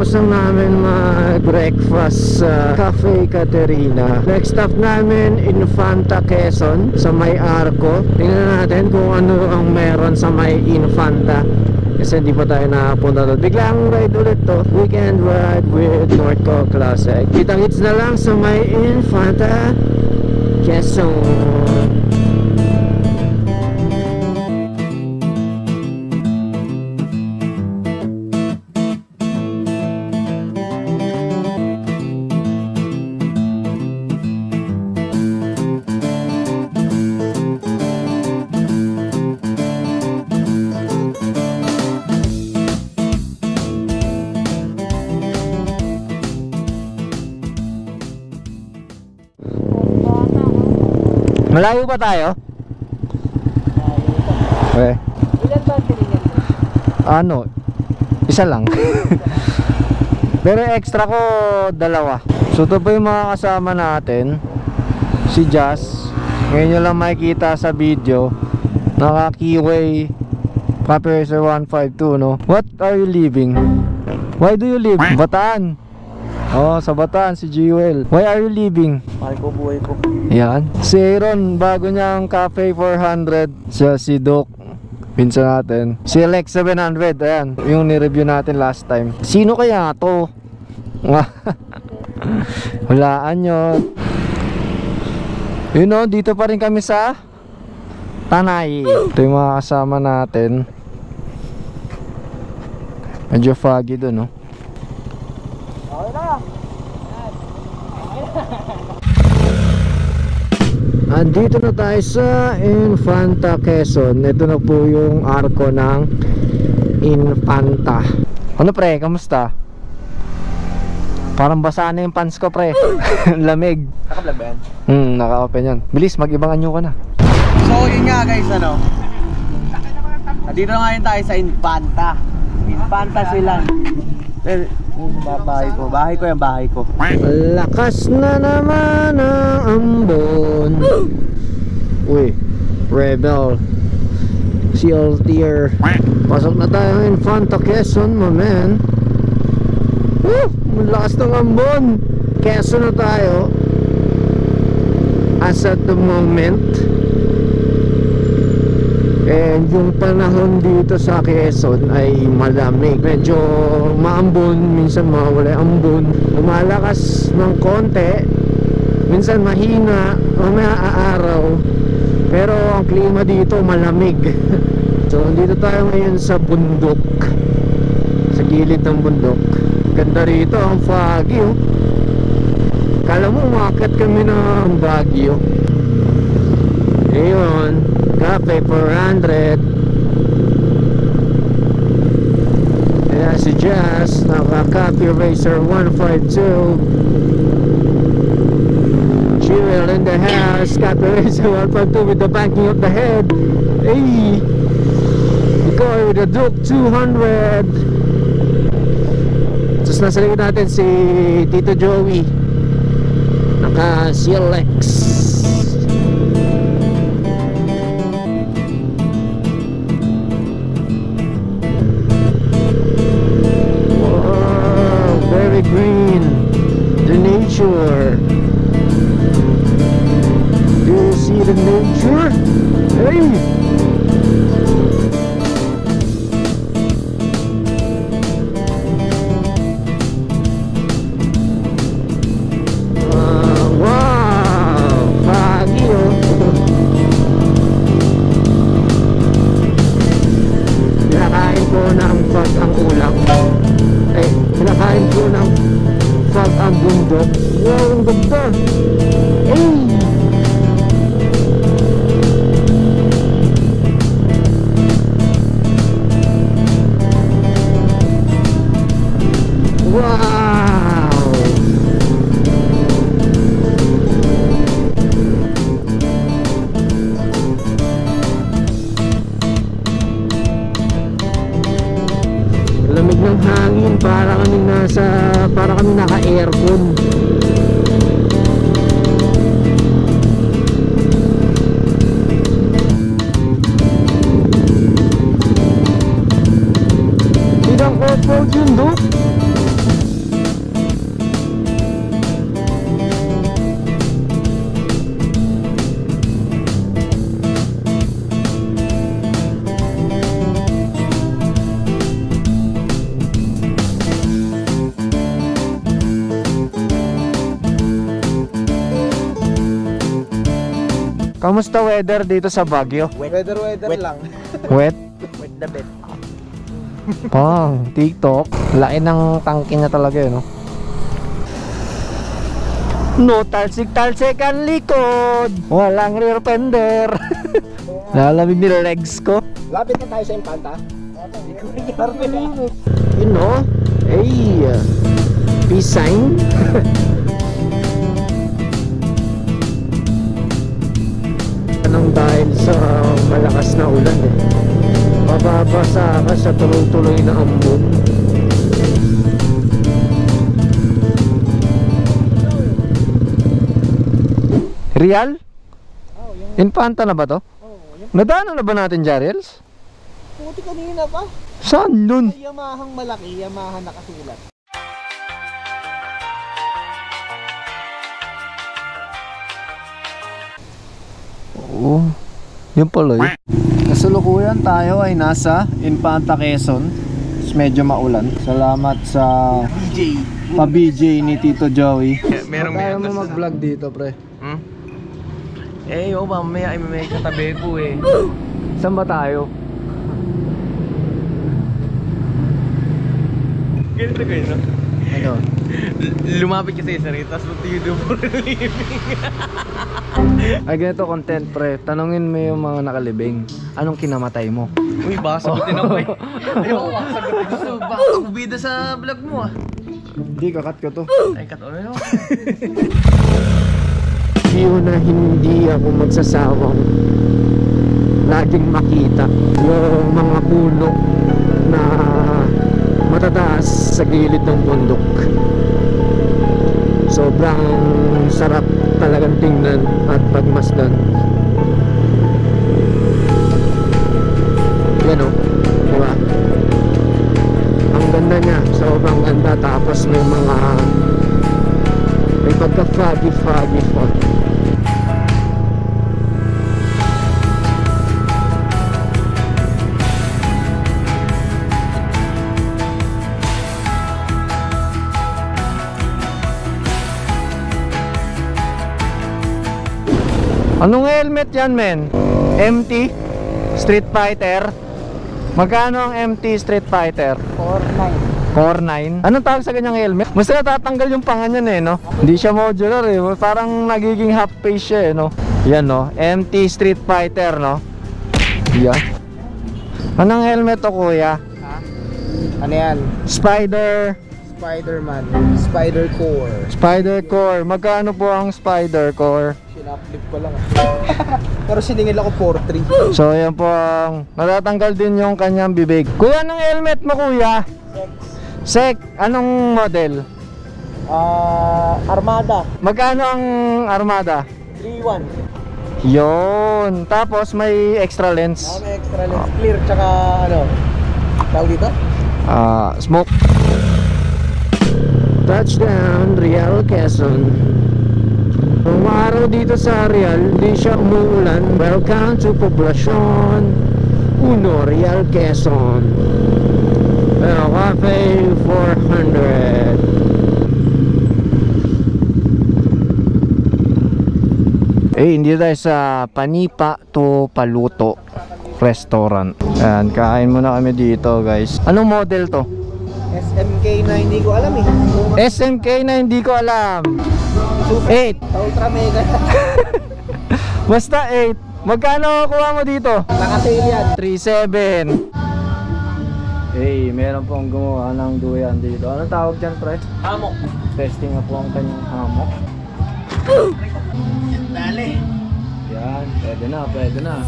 Kakatapos lang namin mag-breakfast sa Cafe Caterina. Next stop namin, Infanta, Quezon, sa may Arco. Tingnan natin kung ano ang meron sa may Infanta, kasi hindi pa tayo nakapunta doon. Biglang ride ulit to, weekend ride with Northco Classic. Kitang-hits na lang sa may Infanta, Quezon. Malayo ba tayo? Okay. Ilan ba tiringan mo? Ano? Isa lang. Pero extra ko dalawa. So ito po yung mga kasama natin. Si Jazz. Ngayon nyo lang makikita sa video. Naka Keyway Copy Racer 152, no? What are you leaving? Why do you leave? Bataan. Oh, sa Bataan, si Jewel. Why are you leaving? Mahal ko buhay ko. Yan. Si Aaron, bago niyang Cafe 400. Si Doc, pinsan natin. Si Lex 700, ayan. Yung ni-review natin last time. Sino kaya to? Hulaan nyo. You know, dito pa rin kami sa Tanay. Ito yung mga kasama natin. Medyo foggy doon, no? Andito na tayo sa Infanta, Quezon. Ito na po yung arko ng Infanta. Ano pre, kamusta? Parang basa na yung pants ko pre. Lamig. Naka-vlog ba yan? Naka-open yan. Bilis, mag-ibang anyo ka na. So yun nga guys, ano, dito na ngayon tayo sa Infanta. Infanta silang. Bahay ko yung bahay ko. Lakas na naman ang ambon. Uy, Rebel Seal Tier. Pasok na tayo ng Infanta, Quezon, my man. Lakas ng ambon. Quezon na tayo. As at the moment. And yung panahon dito sa Quezon ay malamig. Medyo maambon, minsan mawala ambon. Lumalakas ng konti, minsan mahina, mamaya aaraw. Pero ang klima dito malamig. So dito tayo ngayon sa bundok, sa gilid ng bundok. Ganda rito, ang foggy, oh. Kala mo umakyat kami ng Baguio. Ayun, Cafe 400. Ayan si Jazz, naka-Copy Racer 152. Jewel in the house, Copy Racer 152 with the banking of the head. Hey, Ikoy with the Duke 200. Tapos nasa likod natin si Tito Joey, naka-CLX. Green, the nature. Do you see the nature? Hey! Wow! Foggy, oh. Pinakain ko ng fog ang ulam. Pinakain ko ng fog ang bundok. Wow, ang ganda! Hey! Wow! Lamig ng hangin, para kami naka-aircon. Bidang off-road yun, do? Kamusta weather dito sa Baguio? Weather lang. Wet? Wet the bed. Pang, TikTok. Lain ng tangke niya talaga yun, no? No talsik-talsik ang likod. Walang rear fender. Lalamig nila legs ko. Lapit na tayo sa Infanta. You know, peace sign. Anong dahil sa malakas na ulan eh. Mababasa ka sa tuloy-tuloy na ambon. Real? Infanta na ba to? Nadaanan na ba natin, Jariels? Puti kanina pa. Saan dun? Yamahang malaki, Yamaha nakasulat. Oo. Yun pala yun. Kasalukuyan tayo ay nasa Infanta, Quezon. Medyo maulan. Salamat sa pa-BJ ni Tito Joey. Meron Kaya mo mag-vlog dito, pre? Eh, mamaya ay may katabi ko eh. Saan ba tayo? Ganito kayo, no? Ano? Lumapit ka sa isa rin, tapos what do you do for a living? Ay, ganito content, pre. Tanungin mo yung mga nakalibing. Anong kinamatay mo? Uy, baka sagutin ako eh. Ayoko, baka sagutin. Gusto, baka bida sa vlog mo ah. Hindi, kakat ko to. Ay, ano? Yun na hindi ako magsasawang laging makita yung mga puno na matataas sa gilid ng bundok. Sobrang sarap talagang tingnan at pagmasdan. Yan o, diba? Ang ganda niya, sobrang ganda. Tapos may pagka-foggy fog. Anong helmet yan, men? MT Street Fighter. Magkano ang MT Street Fighter? 4.9. Anong tawag sa ganyang helmet? Mas natatanggal yung panga niyan eh, no? Hindi siya modular eh. Parang nagiging half face siya eh, no? Yan, no? MT Street Fighter, no? Yan. Anong helmet to, kuya? Ha? Ano yan? Spider-Man. Spider Core. Magkano po ang Spider Core? Sinaplip ko lang pero siningil ako 4.3. So yan po ang natatanggal din yung kanyang bibig. Kuya, anong helmet mo, kuya? Sek. Anong model? Armada. Magkano ang Armada? 3.1. Yon. Tapos may extra lens. May extra lens. Clear tsaka ano tawag dito? Smoke. Touchdown, Real Quezon. Umaraw dito sa Real, di siya umuulan. Welcome to Poblacion Uno, Real Quezon. Cafe 400. Hindi tayo sa Panipa to Paluto Restaurant. Ayan, kain muna kami dito, guys. Anong model to? SMK na hindi ko alam eh. SMK na hindi ko alam. 8. Ultra Mega. Basta 8. Magkano kuha mo dito? Naka-sale yan. 3.7. Meron pong gumawa ng duyan dito. Anong tawag dyan, pre? Hamok. Testing na po ang kanyang hamok. Dali. Yan, pwede na.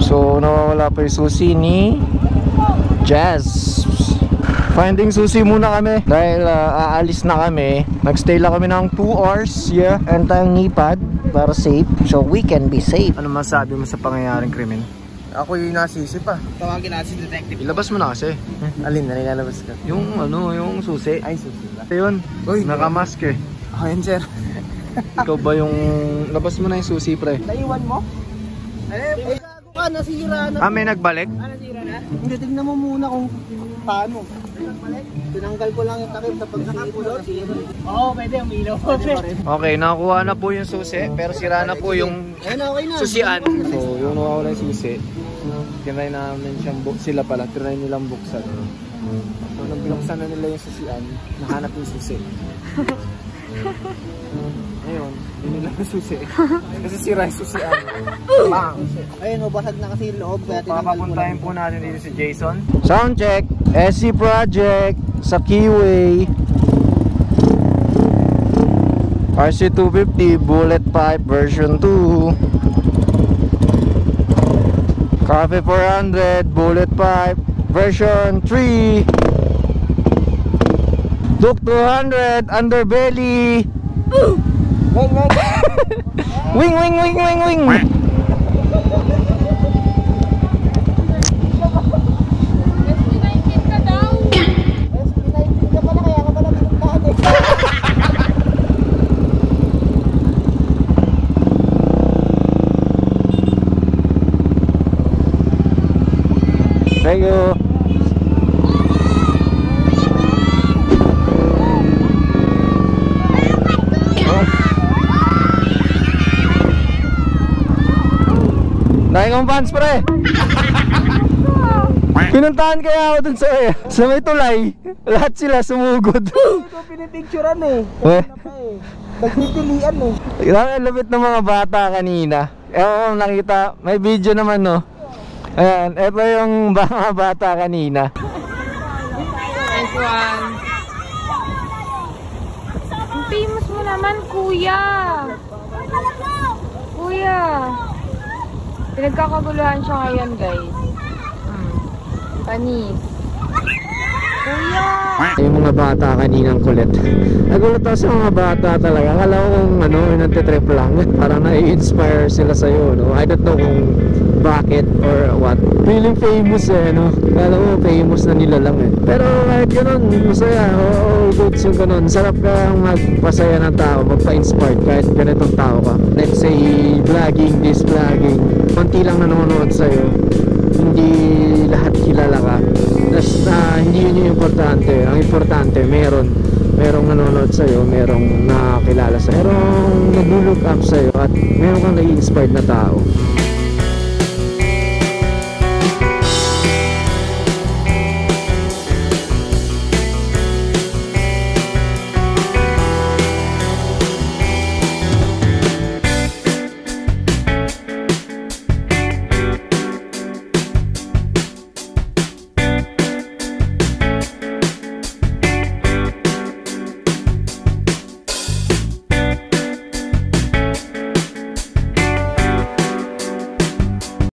So nawawala pa yung susi ni Jazz. Finding susi muna kami dahil aalis na kami. Nagstay lang kami ng 2 hours. Yeah, and tayong nipad para safe, so we can be safe. Ano masabi mo sa pangyayaring krimen? Ako yung nasisip ah. Tawagin natin si detective. Ilabas mo na kasi. Alin na nilalabas ka? Yung ano, yung susi. Ay, susunod. Ito yun, nakamask eh. Ayun sir. Ikaw ba yung... Labas mo na yung susi pre. Naiwan mo? Ay, gago ka, nasira na. May nagbalik? Nasira na? Hindi, tignan mo muna kung paano. Tinanggal ko lang yung takip sa pagkakapulot. Oo, pwede. Umilaw. Okay, nakakuha na po yung susi, pero sira na po yung Okay na. susian. So, yung nakawala yung susi, tinry namin siyang sila pala, tinry nilang buksan. So, nang binuksan na nila yung susian, nahanap yung susi. Ngayon, yun nila yung susi. Kasi sira yung susian. Bang! Ayun, basag na kasi yung loob. Papapuntahin po natin dito si Jason. Sound check! SC Project sa Keyway. RC250 Bullet Pipe version 2. Coffee 400 Bullet Pipe version 3. Duke 200 Underbelly. Wing, wing, wing, wing, wing. Thank you. Dahil kong pants pre. Pinuntahan kaya ako dun sa may tulay. Lahat sila sumugod. Ito pinipicturean eh. Nagpipilian eh. Ang lapit ng mga bata kanina. Ewan ko nakita, may video naman no. Ayan, ito yung mga bata kanina. Nice one. Ang famous mo naman, kuya. Kuya. Pinagkakaguluhan siya ngayon, guys. Panis. Kuya. Yung mga bata kaninang kulit. Nagulat ako sa mga bata talaga. Akala ko kung ano, nagtitrip lang. Parang na-inspire sila sa'yo, no? I don't know kung bakit or what. Feeling famous eh, no? Akala ko famous na nila lang eh. Pero kahit ganun, masaya. Oo, goods yung ganun. Sarap kang magpasaya ng tao, magpa-inspired kahit ganitong tao ka. Let's say, vlogging, this vlogging. Konti lang nanonood sa'yo. Hindi lahat kilala ka. Tapos hindi yun yung importante. Ang importante, merong nanonood sa'yo, merong nakakilala sa'yo, merong nag-look up sa'yo, at meron kang nai-inspired na tao.